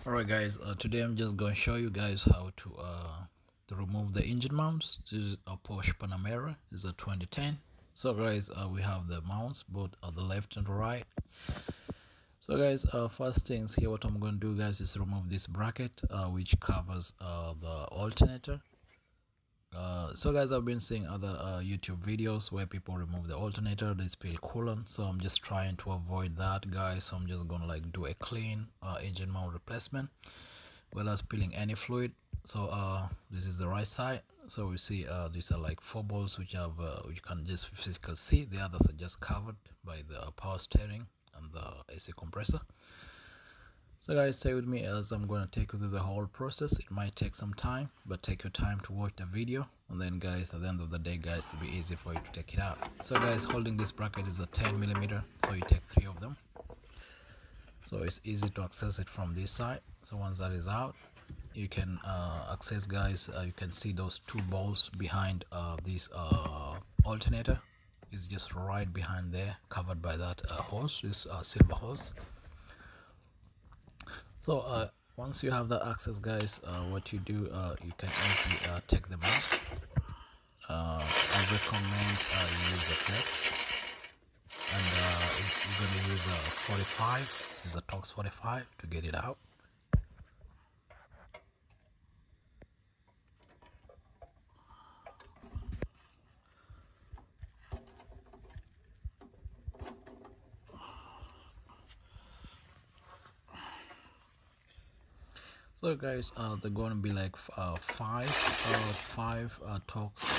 Alright guys, today I'm just going to show you guys how to remove the engine mounts. This is a Porsche Panamera. It's a 2010. So guys, we have the mounts both on the left and the right. So guys, first things here, what I'm going to do guys is remove this bracket which covers the alternator. So guys, I've been seeing other YouTube videos where people remove the alternator, they spill coolant. So I'm just trying to avoid that guys. So I'm just gonna like do a clean engine mount replacement without spilling any fluid. So this is the right side. So we see these are like 4 bolts which have you can just physically see. The others are just covered by the power steering and the AC compressor. So guys, stay with me as I'm going to take you through the whole process. It might take some time, but take your time to watch the video, and then guys, at the end of the day guys, it'll be easy for you to take it out. So guys, holding this bracket is a 10mm, so you take 3 of them. So it's easy to access it from this side. So once that is out, you can access guys, you can see those 2 bolts behind this alternator. It's just right behind there, covered by that hose, this silver hose. So once you have that access guys, what you do, you can easily take them out. I recommend you use a flex, and you're going to use a 45, is a Torx 45 to get it out. So guys, they're going to be like 5 Torx bolts. So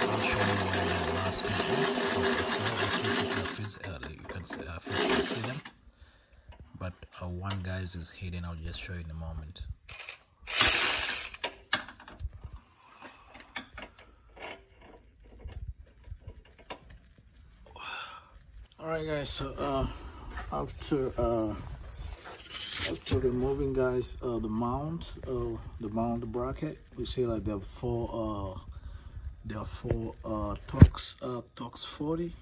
I'll show you where the last one is. You can physically see them, but one guys is hidden. I'll just show you in a moment. Alright guys, so after removing guys the mount bracket, we see like there are four Torx 40.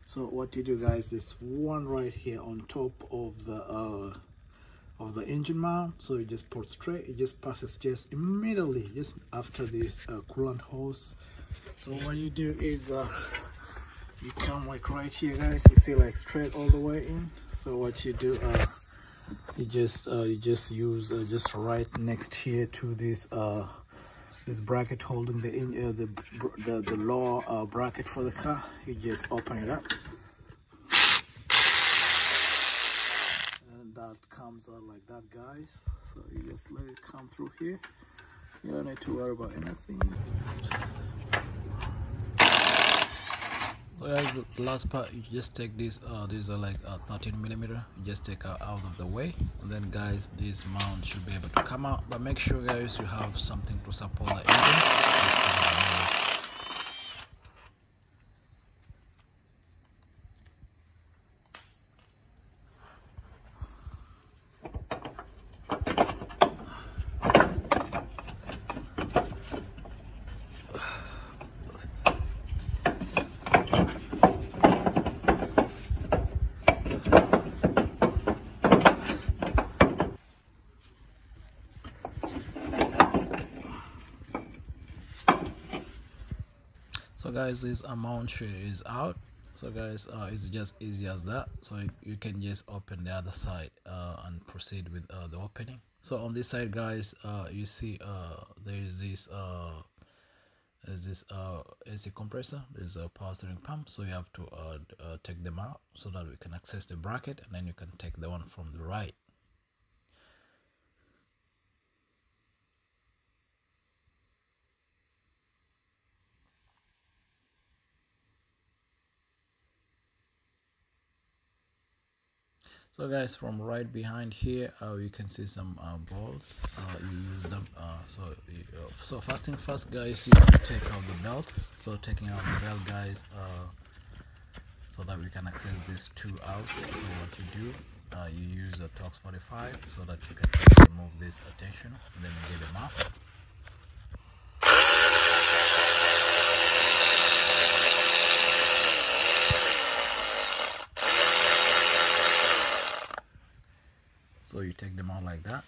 So what you do guys is one right here on top of the engine mount. So you just put straight, it just passes just immediately just after this coolant hose. So what you do is you come like right here guys, you see like straight all the way in. So what you do, you just use just right next here to this this bracket holding the lower bracket for the car. You just open it up, and that comes out like that guys. So you just let it come through here. You don't need to worry about anything. So guys, the last part, you just take this, these are like 13mm, you just take out of the way, and then guys, this mount should be able to come out, but make sure guys you have something to support the engine. So guys, this mount is out. So guys, it's just easy as that. So you can just open the other side and proceed with the opening. So on this side guys, you see there is this AC compressor, there's a power steering pump. So you have to take them out so that we can access the bracket, and then you can take the one from the right. So guys, from right behind here, you can see some bolts. You use them. So first thing first, guys, you take out the belt. So taking out the belt, guys, so that we can access these 2 out. So what you do, you use a Torx 45 so that you can just remove this tension, and then you get them out. So you take them out like that.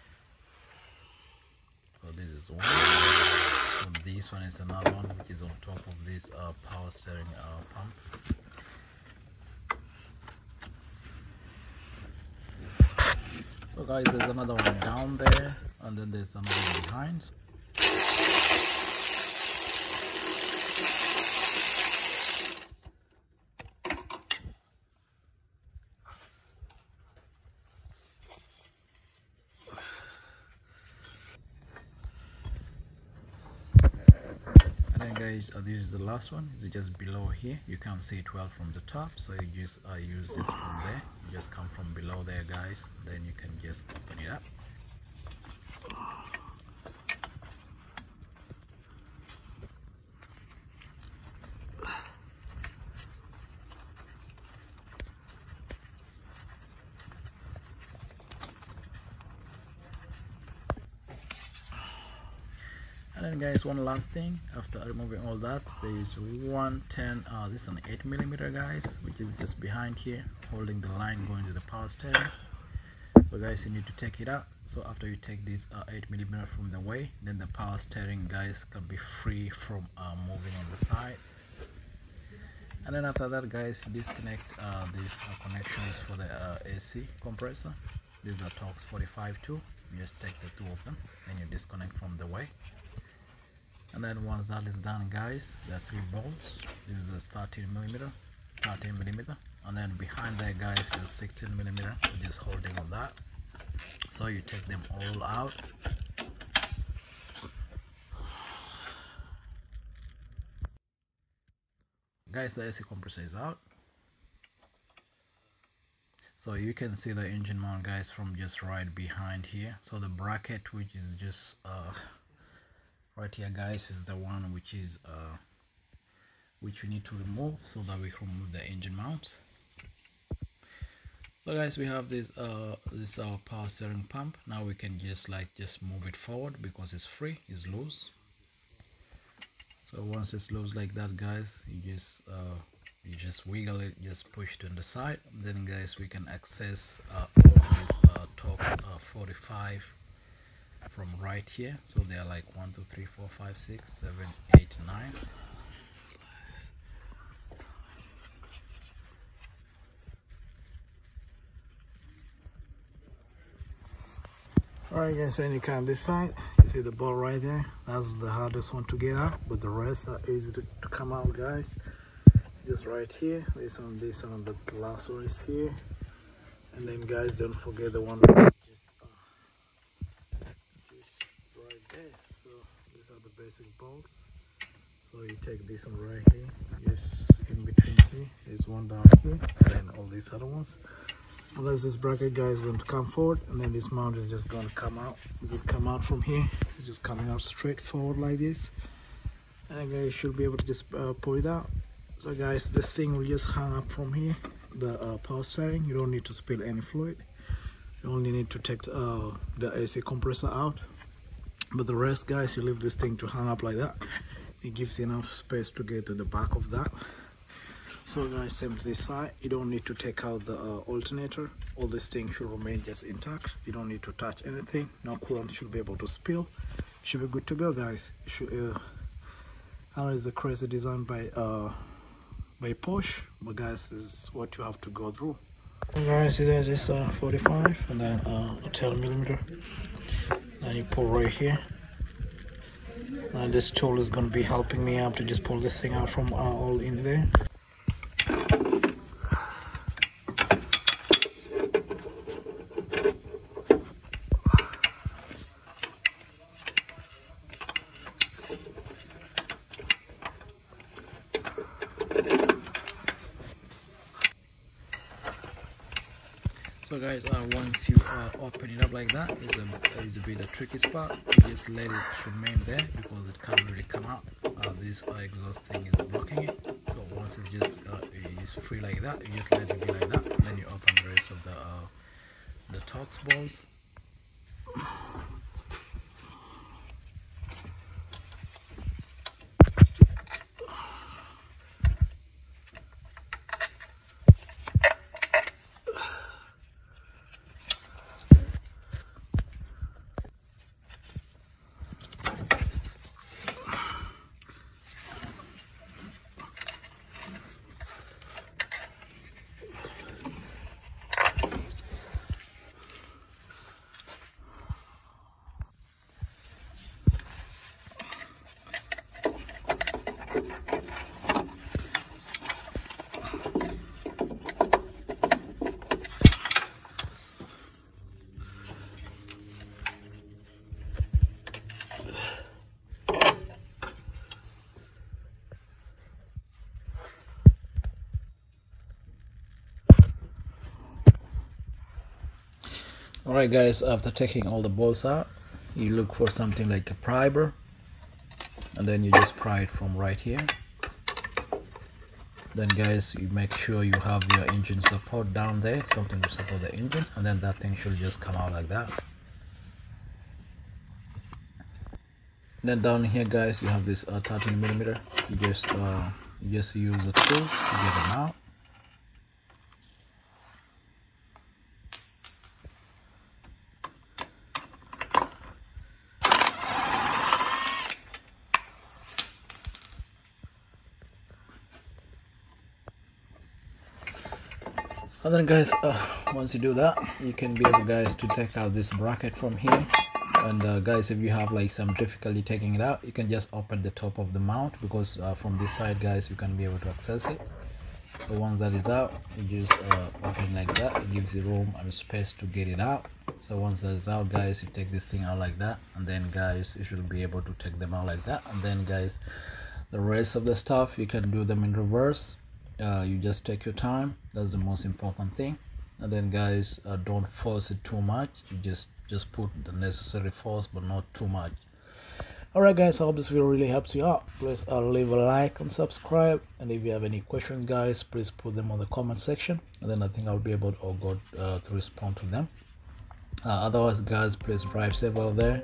So this is one. So this one is another one, which is on top of this power steering pump. So guys, there's another one down there, and then there's another one behind. Guys, this is the last one. It's just below here. You can't see it well from the top, so you just use this from there. You just come from below there, guys, then you can just open it up. And then guys, one last thing, after removing all that, there is 110 this is an 8mm, guys, which is just behind here, holding the line going to the power steering. So guys, you need to take it out. So after you take this 8mm from the way, then the power steering, guys, can be free from moving on the side. And then after that, guys, you disconnect these connections for the AC compressor. These are Torx 45 too. You just take the two of them and you disconnect from the way. And then once that is done, guys, there are 3 bolts. This is a 13mm, and then behind there, guys, is 16mm, just holding on that. So you take them all out. Guys, the AC compressor is out. So you can see the engine mount, guys, from just right behind here. So the bracket, which is just right here, guys, is the one which is which we need to remove, so that we can remove the engine mount. So guys, we have this this our power steering pump. Now we can just move it forward because it's free, it's loose. So once it's loose like that, guys, you just wiggle it, just push it on the side. Then guys, we can access all these Torx 45 from right here. So they are like 1 2 3 4 5 6 7 8 9. Alright guys, when you come this side, you see the ball right there. That's the hardest one to get out, but the rest are easy to come out, guys. It's just right here. This one, the last one is here. And then guys, don't forget the one just right there. So these are the basic bolts. So you take this one right here, just in between here. There's one down here, and then all these other ones. And there's this bracket, guys, going to come forward, and then this mount is just going to come out. Does it come out from here? It's just coming out straight forward like this. And then guys, you should be able to just pull it out. So guys, this thing will just hang up from here, the power steering. You don't need to spill any fluid. You only need to take the AC compressor out. But the rest, guys, you leave this thing to hang up like that. It gives you enough space to get to the back of that. So guys, same to this side, you don't need to take out the alternator. All this thing should remain just intact. You don't need to touch anything. No coolant should be able to spill. Should be good to go, guys. I know it's a crazy design by Porsche, but guys, this is what you have to go through. Guys, there's this 45 and then 10mm. Then you pull right here. And this tool is going to be helping me out to just pull this thing out from all in there. So guys, once you open it up like that, it's a bit a tricky spot. You just let it remain there because it can't really come out. This exhaust thing is blocking it. So once it just is free like that, you just let it be like that. Then you open the rest of the Torx balls. Alright guys, after taking all the bolts out, you look for something like a pry-bar, and then you just pry it from right here. Then guys, you make sure you have your engine support down there, something to support the engine, and then that thing should just come out like that. Then down here guys, you have this 13mm. You just use a tool to get them out. And then guys, once you do that, you can be able guys to take out this bracket from here. And guys, if you have like some difficulty taking it out, you can just open the top of the mount, because from this side guys, you can be able to access it. So once that is out, you just open like that. It gives you room and space to get it out. So once that is out guys, you take this thing out like that, and then guys, you should be able to take them out like that. And then guys, the rest of the stuff you can do them in reverse. You just take your time, that's the most important thing. And then guys, don't force it too much. You just put the necessary force, but not too much. Alright guys, I hope this video really helps you out. Please leave a like and subscribe, and if you have any questions guys, please put them on the comment section, and then I think I'll be able to respond to them. Otherwise guys, please drive safe out there.